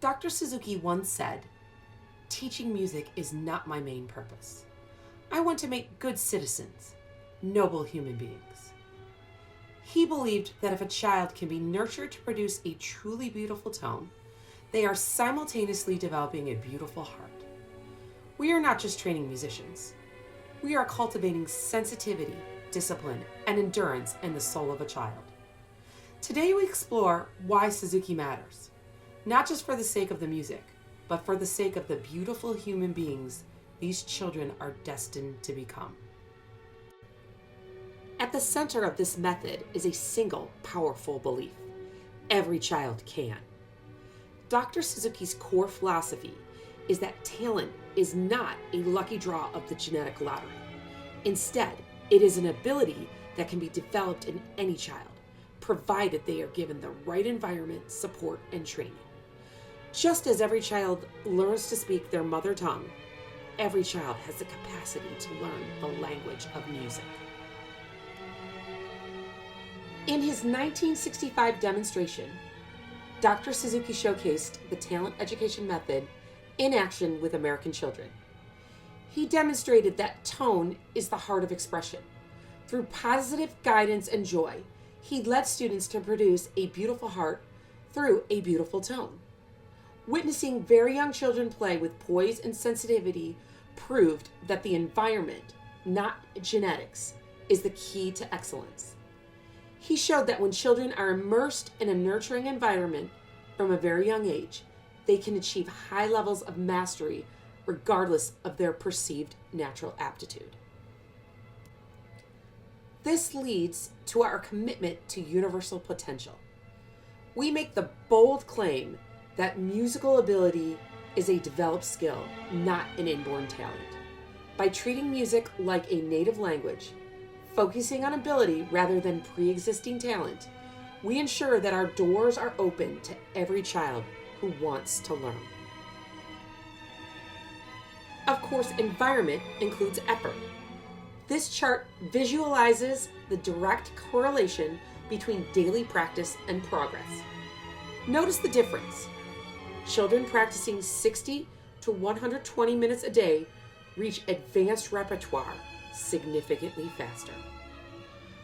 Dr. Suzuki once said, "Teaching music is not my main purpose. I want to make good citizens, noble human beings." He believed that if a child can be nurtured to produce a truly beautiful tone, they are simultaneously developing a beautiful heart. We are not just training musicians. We are cultivating sensitivity, discipline, and endurance in the soul of a child. Today we explore why Suzuki matters, not just for the sake of the music, but for the sake of the beautiful human beings these children are destined to become. At the center of this method is a single powerful belief: every child can. Dr. Suzuki's core philosophy is that talent is not a lucky draw of the genetic lottery. Instead, it is an ability that can be developed in any child, provided they are given the right environment, support, and training. Just as every child learns to speak their mother tongue, every child has the capacity to learn the language of music. In his 1965 demonstration, Dr. Suzuki showcased the talent education method in action with American children. He demonstrated that tone is the heart of expression. Through positive guidance and joy, he led students to produce a beautiful heart through a beautiful tone. Witnessing very young children play with poise and sensitivity proved that the environment, not genetics, is the key to excellence. He showed that when children are immersed in a nurturing environment from a very young age, they can achieve high levels of mastery regardless of their perceived natural aptitude. This leads to our commitment to universal potential. We make the bold claim that musical ability is a developed skill, not an inborn talent. By treating music like a native language, focusing on ability rather than pre-existing talent, we ensure that our doors are open to every child who wants to learn. Of course, environment includes effort. This chart visualizes the direct correlation between daily practice and progress. Notice the difference. Children practicing 60 to 120 minutes a day reach advanced repertoire significantly faster.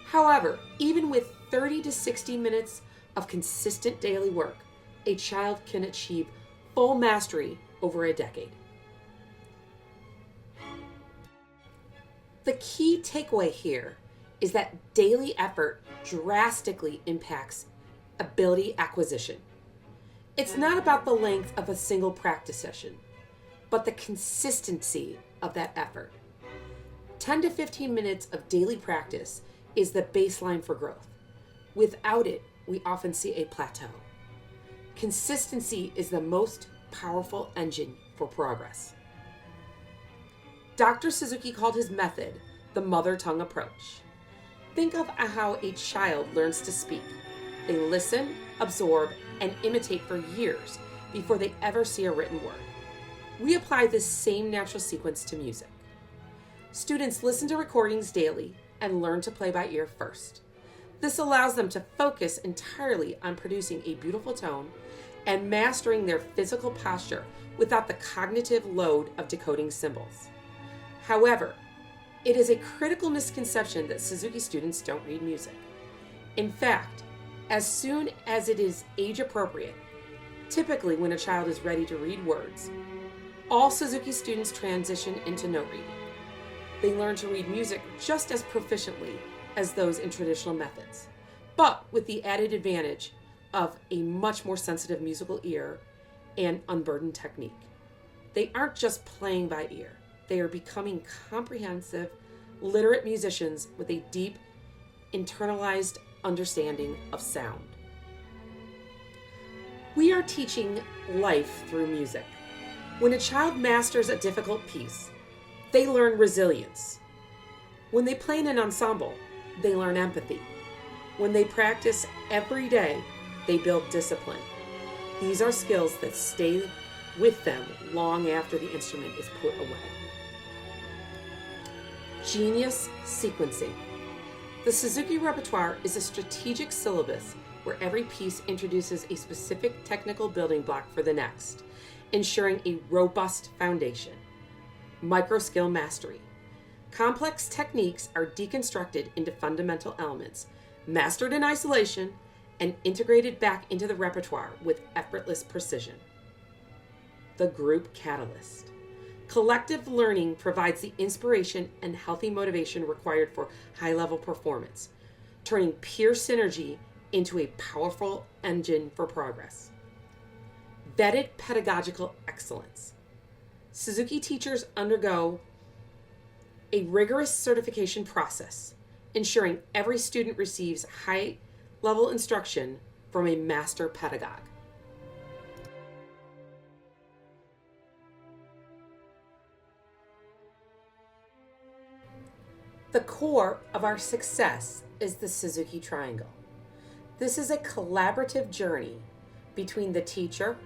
However, even with 30 to 60 minutes of consistent daily work, a child can achieve full mastery over a decade. The key takeaway here is that daily effort drastically impacts ability acquisition. It's not about the length of a single practice session, but the consistency of that effort. 10 to 15 minutes of daily practice is the baseline for growth. Without it, we often see a plateau. Consistency is the most powerful engine for progress. Dr. Suzuki called his method the mother tongue approach. Think of how a child learns to speak. They listen, absorb, and imitate for years before they ever see a written word. We apply this same natural sequence to music. Students listen to recordings daily and learn to play by ear first. This allows them to focus entirely on producing a beautiful tone and mastering their physical posture without the cognitive load of decoding symbols. However, it is a critical misconception that Suzuki students don't read music. In fact, as soon as it is age appropriate, typically when a child is ready to read words, all Suzuki students transition into note reading. They learn to read music just as proficiently as those in traditional methods, but with the added advantage of a much more sensitive musical ear and unburdened technique. They aren't just playing by ear. They are becoming comprehensive, literate musicians with a deep, internalized understanding of sound. We are teaching life through music. When a child masters a difficult piece, they learn resilience. When they play in an ensemble, they learn empathy. When they practice every day, they build discipline. These are skills that stay with them long after the instrument is put away. Genius sequencing. The Suzuki repertoire is a strategic syllabus where every piece introduces a specific technical building block for the next, ensuring a robust foundation. Micro-skill mastery. Complex techniques are deconstructed into fundamental elements, mastered in isolation, and integrated back into the repertoire with effortless precision. The group catalyst. Collective learning provides the inspiration and healthy motivation required for high-level performance, turning peer synergy into a powerful engine for progress. Vetted pedagogical excellence. Suzuki teachers undergo a rigorous certification process, ensuring every student receives high-level instruction from a master pedagogue. The core of our success is the Suzuki Triangle. This is a collaborative journey between the teacher,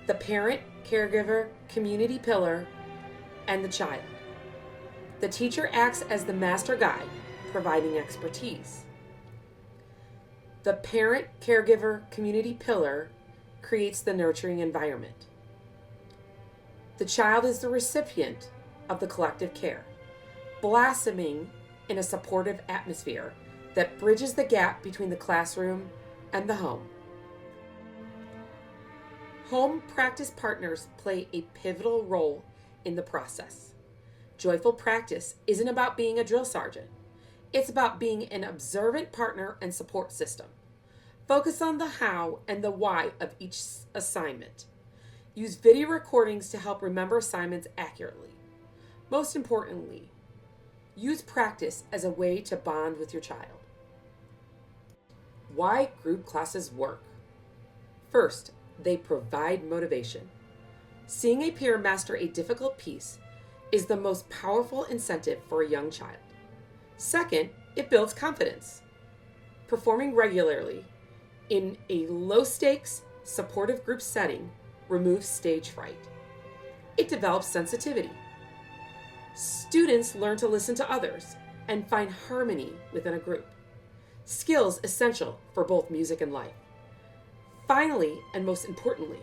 the parent, caregiver, community pillar, and the child. The teacher acts as the master guide, providing expertise. The parent, caregiver, community pillar creates the nurturing environment. The child is the recipient of the collective care, blossoming in a supportive atmosphere that bridges the gap between the classroom and the home. Home practice partners play a pivotal role in the process. Joyful practice isn't about being a drill sergeant. It's about being an observant partner and support system. Focus on the how and the why of each assignment. Use video recordings to help remember assignments accurately. Most importantly, use practice as a way to bond with your child. Why group classes work. First, they provide motivation. Seeing a peer master a difficult piece is the most powerful incentive for a young child. Second, it builds confidence. Performing regularly in a low-stakes, supportive group setting removes stage fright. It develops sensitivity. Students learn to listen to others and find harmony within a group, skills essential for both music and life. Finally, and most importantly,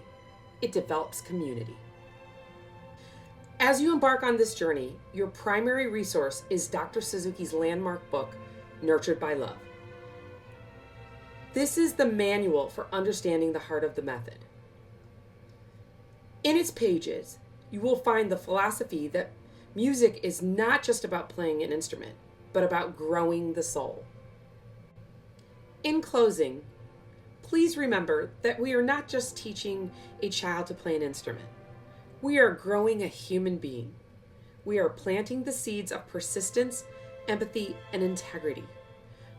it develops community. As you embark on this journey, your primary resource is Dr. Suzuki's landmark book, Nurtured by Love. This is the manual for understanding the heart of the method. In its pages, you will find the philosophy that music is not just about playing an instrument, but about growing the soul. In closing, please remember that we are not just teaching a child to play an instrument. We are growing a human being. We are planting the seeds of persistence, empathy, and integrity.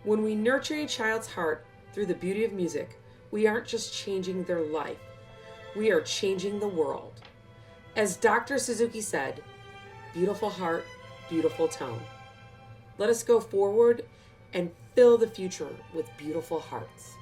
When we nurture a child's heart through the beauty of music, we aren't just changing their life. We are changing the world. As Dr. Suzuki said, beautiful heart, beautiful tone. Let us go forward and fill the future with beautiful hearts.